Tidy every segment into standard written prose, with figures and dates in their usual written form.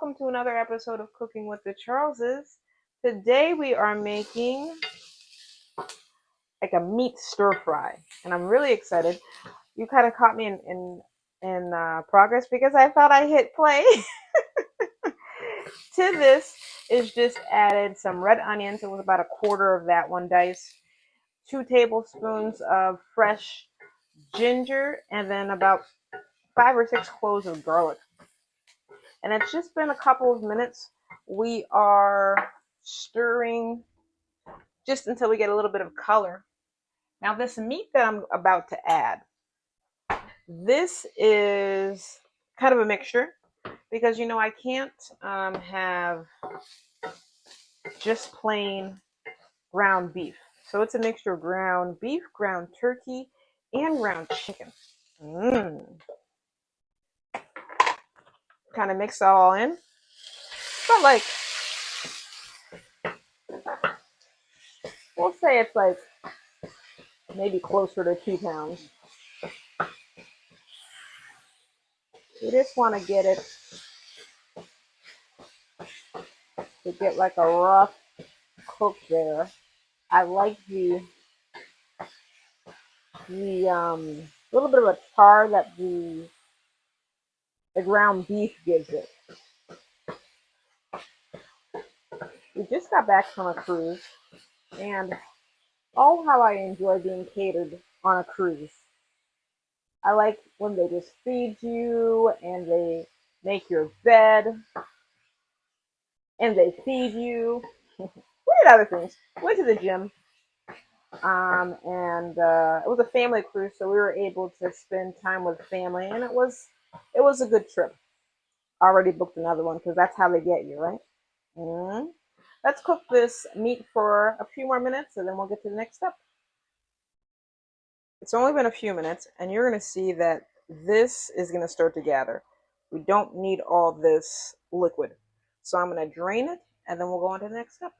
welcome to another episode of Cooking with the Charleses. Today we are making like a meat stir fry, and I'm really excited. You kind of caught me in progress because I thought I hit play. To this is just added some red onions. It was about a quarter of that one dice, 2 tablespoons of fresh ginger, and then about 5 or 6 cloves of garlic. And it's just been a couple of minutes. We are stirring just until we get a little bit of color. Now this meat that I'm about to add, this is kind of a mixture because I can't have just plain ground beef. So it's a mixture of ground beef, ground turkey, and ground chicken. Kind of mix it all in. But like, we'll say it's like maybe closer to 2 pounds. You just want to get it to get like a rough cook there. I like the little bit of a char that the ground beef gives it. We just got back from a cruise, and oh, how I enjoy being catered on a cruise. I like when they just feed you and they make your bed and they feed you. We did other things. Went to the gym. And it was a family cruise, so we were able to spend time with family, and it was a good trip. Already booked another one because that's how they get you, right? Let's cook this meat for a few more minutes, and then we'll get to the next step. It's only been a few minutes, and you're going to see that this is going to start to gather. We don't need all this liquid, so I'm going to drain it, and then we'll go on to the next step.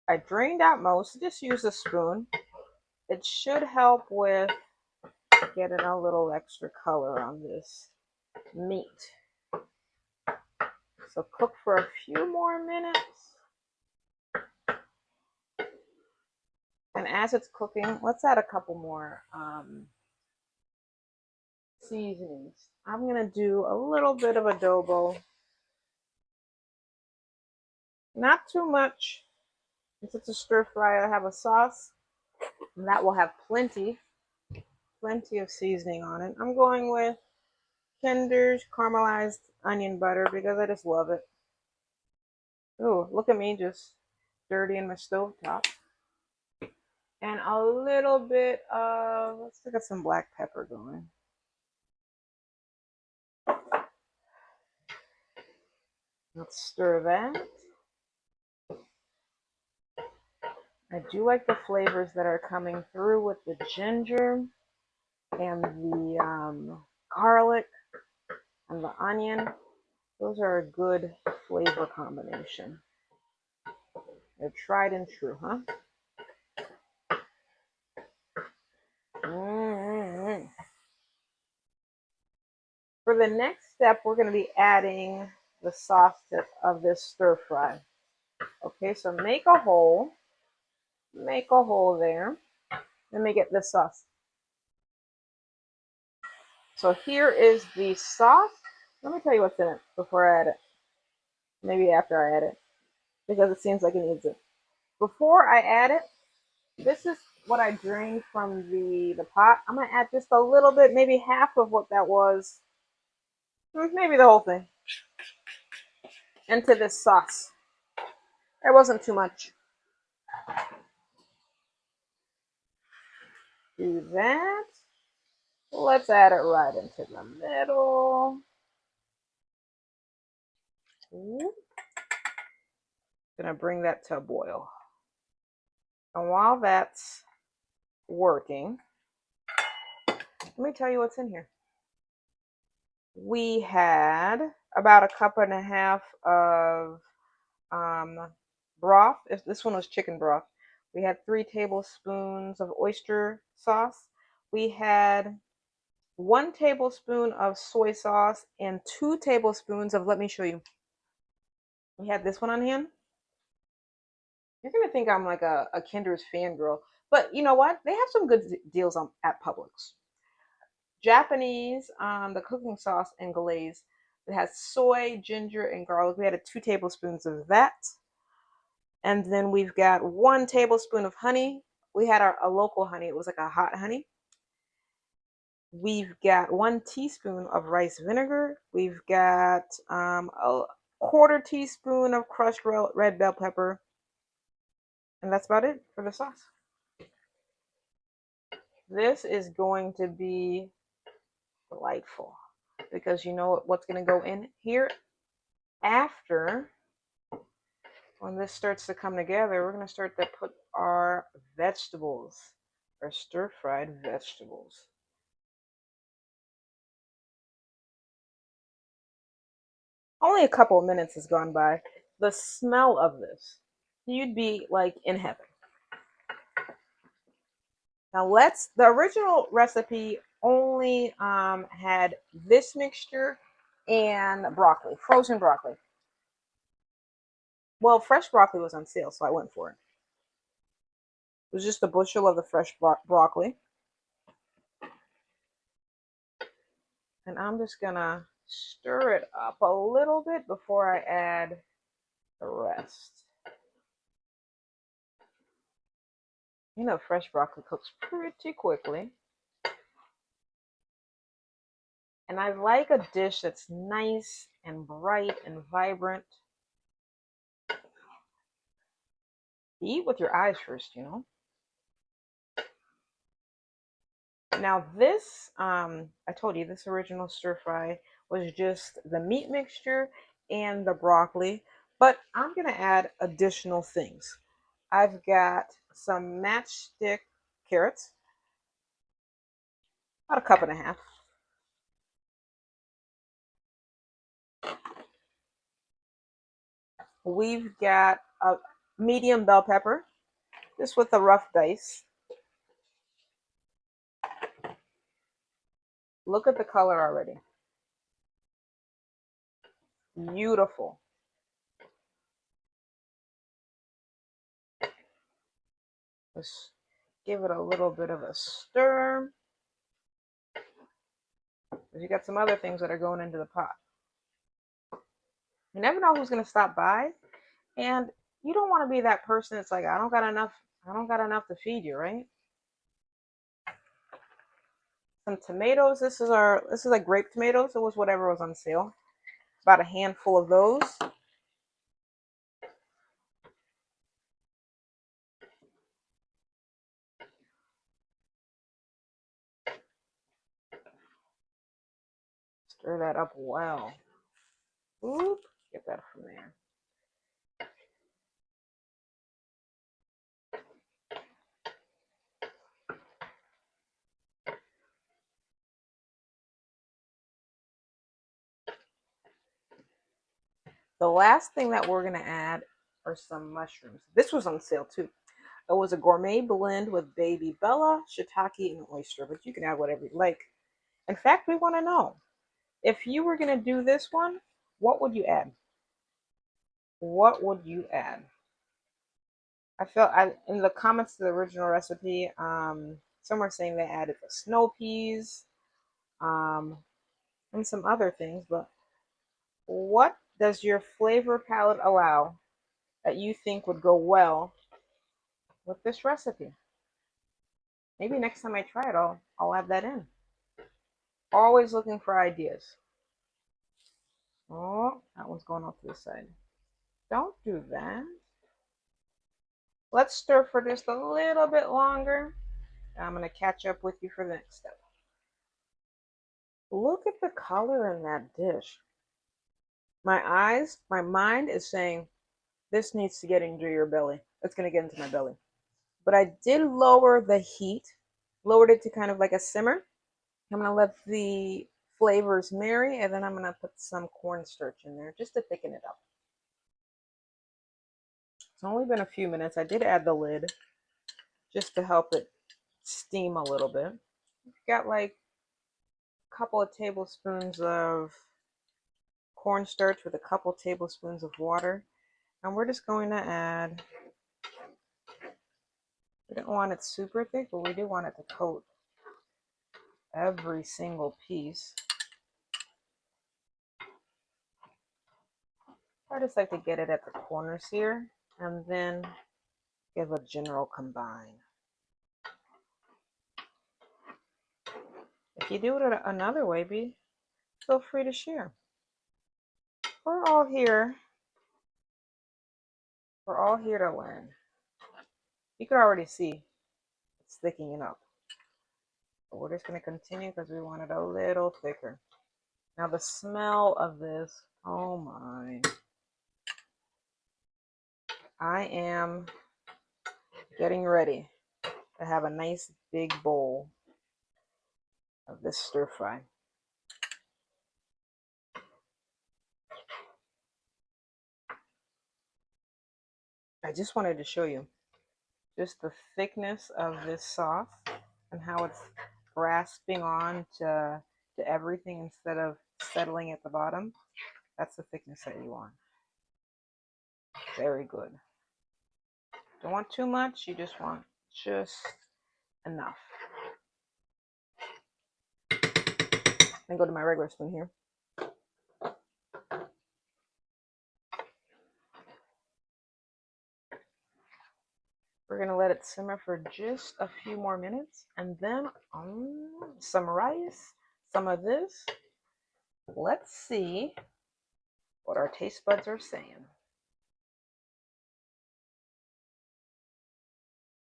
I drained out most. Just use a spoon. It should help with getting a little extra color on this meat. So cook for a few more minutes. And as it's cooking, let's add a couple more seasonings. I'm going to do a little bit of adobo. Not too much. Since it's a stir fry, I have a sauce, and that will have plenty of seasoning on it. I'm going with Kinder's caramelized onion butter because I just love it. Ooh, look at me just dirtying my stovetop. And a little bit of, let's get some black pepper going. Let's stir that. I do like the flavors that are coming through with the ginger and the garlic and the onion. Those are a good flavor combination. They're tried and true, huh? For the next step, we're going to be adding the sauce of this stir fry. Okay, so make a hole there. Let me get this sauce. So here is the sauce. Let me tell you what's in it before I add it. Maybe after I add it, because it seems like it needs it. Before I add it, this is what I drained from the pot. I'm going to add just a little bit, maybe half of what that was, maybe the whole thing, into this sauce. It wasn't too much. Do that. Let's add it right into the middle. Gonna bring that to a boil. And while that's working, let me tell you what's in here. We had about 1.5 cups of broth. This one was chicken broth. We had 3 tablespoons of oyster sauce. We had 1 tablespoon of soy sauce, and 2 tablespoons of, let me show you. We had this one on hand. You're gonna think I'm like a Kinder's fangirl, but you know what? They have some good deals at Publix. Japanese, the cooking sauce and glaze. It has soy, ginger, and garlic. We had 2 tablespoons of that. And then we've got 1 tablespoon of honey. We had a local honey. It was like a hot honey. We've got 1 teaspoon of rice vinegar. We've got a quarter teaspoon of crushed red bell pepper. And that's about it for the sauce. This is going to be delightful because you know what's going to go in here after. When this starts to come together, we're going to start to put our vegetables, our stir-fried vegetables. Only a couple of minutes has gone by. The smell of this, you'd be like in heaven. Now the original recipe only had this mixture and broccoli, frozen broccoli. Well, fresh broccoli was on sale, so I went for it. It was just a bushel of the fresh broccoli. And I'm just gonna stir it up a little bit before I add the rest. You know, fresh broccoli cooks pretty quickly. And I like a dish that's nice and bright and vibrant. Eat with your eyes first, you know. Now this, I told you this original stir fry was just the meat mixture and the broccoli, but I'm gonna add additional things. I've got some matchstick carrots, about a cup and a half. We've got a medium bell pepper, just with a rough dice. Look at the color already. Beautiful. Let's give it a little bit of a stir. You got some other things that are going into the pot. You never know who's going to stop by, and you don't want to be that person that's like, I don't got enough to feed you, right? Some tomatoes. This is like grape tomatoes. It was whatever was on sale. About a handful of those. Stir that up well. Oop, get that from there. The last thing that we're going to add are some mushrooms. This was on sale too. It was a gourmet blend with baby bella, shiitake, and oyster, but you can add whatever you like. In fact, we want to know, if you were going to do this one, what would you add? What would you add? In the comments to the original recipe, some were saying they added the snow peas, and some other things, but what does your flavor palette allow that you think would go well with this recipe? Maybe next time I try it, I'll add that in. Always looking for ideas. Oh, that one's going off to the side. Don't do that. Let's stir for just a little bit longer. I'm going to catch up with you for the next step. Look at the color in that dish. My mind is saying, this needs to get into your belly. It's going to get into my belly. But I did lower the heat, lowered it to kind of like a simmer. I'm going to let the flavors marry, and then I'm going to put some cornstarch in there just to thicken it up. It's only been a few minutes. I did add the lid just to help it steam a little bit. Got like couple of tablespoons of cornstarch with a couple tablespoons of water. And we're just going to add, we don't want it super thick, but we do want it to coat every single piece. I just like to get it at the corners here and then give a general combine. If you do it another way, feel free to share. We're all here to learn. You can already see it's thickening up. But we're just going to continue because we want it a little thicker. Now the smell of this, oh my. I am getting ready to have a nice big bowl of this stir fry. I just wanted to show you just the thickness of this sauce and how it's grasping on to everything instead of settling at the bottom. That's the thickness that you want. Very good. Don't want too much, you just want just enough. Then go to my regular spoon here. We're going to let it simmer for just a few more minutes, and then some rice, some of this. Let's see what our taste buds are saying.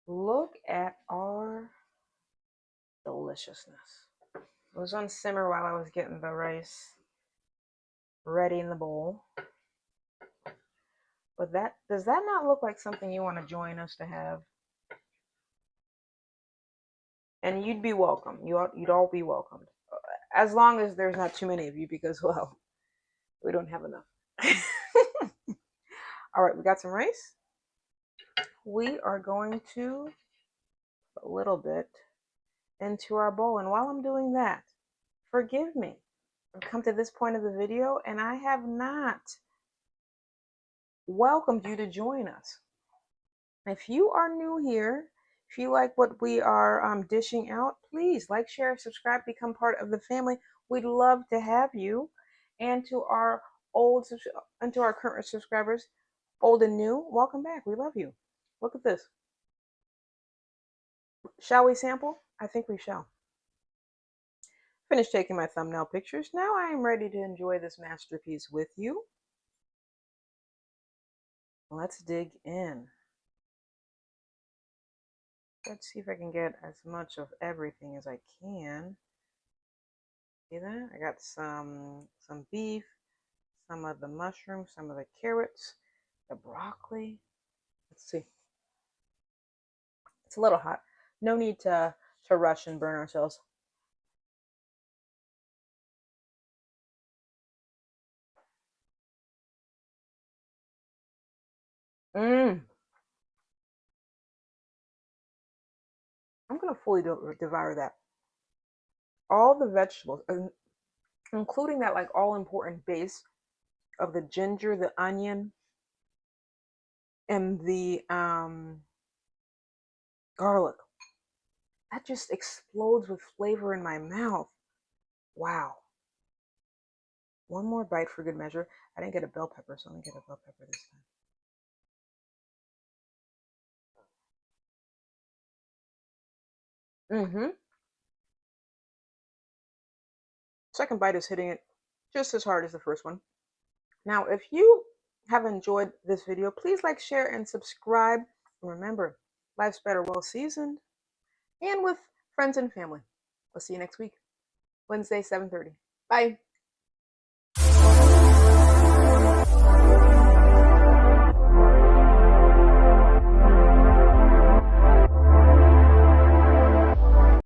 Look at our deliciousness. It was on simmer while I was getting the rice ready in the bowl. But does that not look like something you want to join us to have? And you'd be welcome. You'd all be welcomed. As long as there's not too many of you, because, well, we don't have enough. All right, we got some rice. We are going to put a little bit into our bowl. And while I'm doing that, forgive me. I've come to this point of the video and I have not welcomed you to join us. If you are new here, if you like what we are dishing out, please like, share, subscribe, become part of the family. We'd love to have you. And to our current subscribers, old and new, welcome back. We love you. Look at this. Shall we sample? I think we shall. Finished taking my thumbnail pictures. Now I am ready to enjoy this masterpiece with you. Let's dig in. Let's see if I can get as much of everything as I can. See that? I got some beef, some of the mushrooms, some of the carrots, the broccoli. Let's see. It's a little hot. No need to rush and burn ourselves. I'm going to fully devour that. All the vegetables, including that like all important base of the ginger, the onion, and the garlic. That just explodes with flavor in my mouth. Wow. One more bite for good measure. I didn't get a bell pepper, so let me get a bell pepper this time. Second bite is hitting it just as hard as the first one. Now, if you have enjoyed this video, please like, share, and subscribe. And remember, life's better well seasoned and with friends and family. We'll see you next week, Wednesday, 7:30. Bye.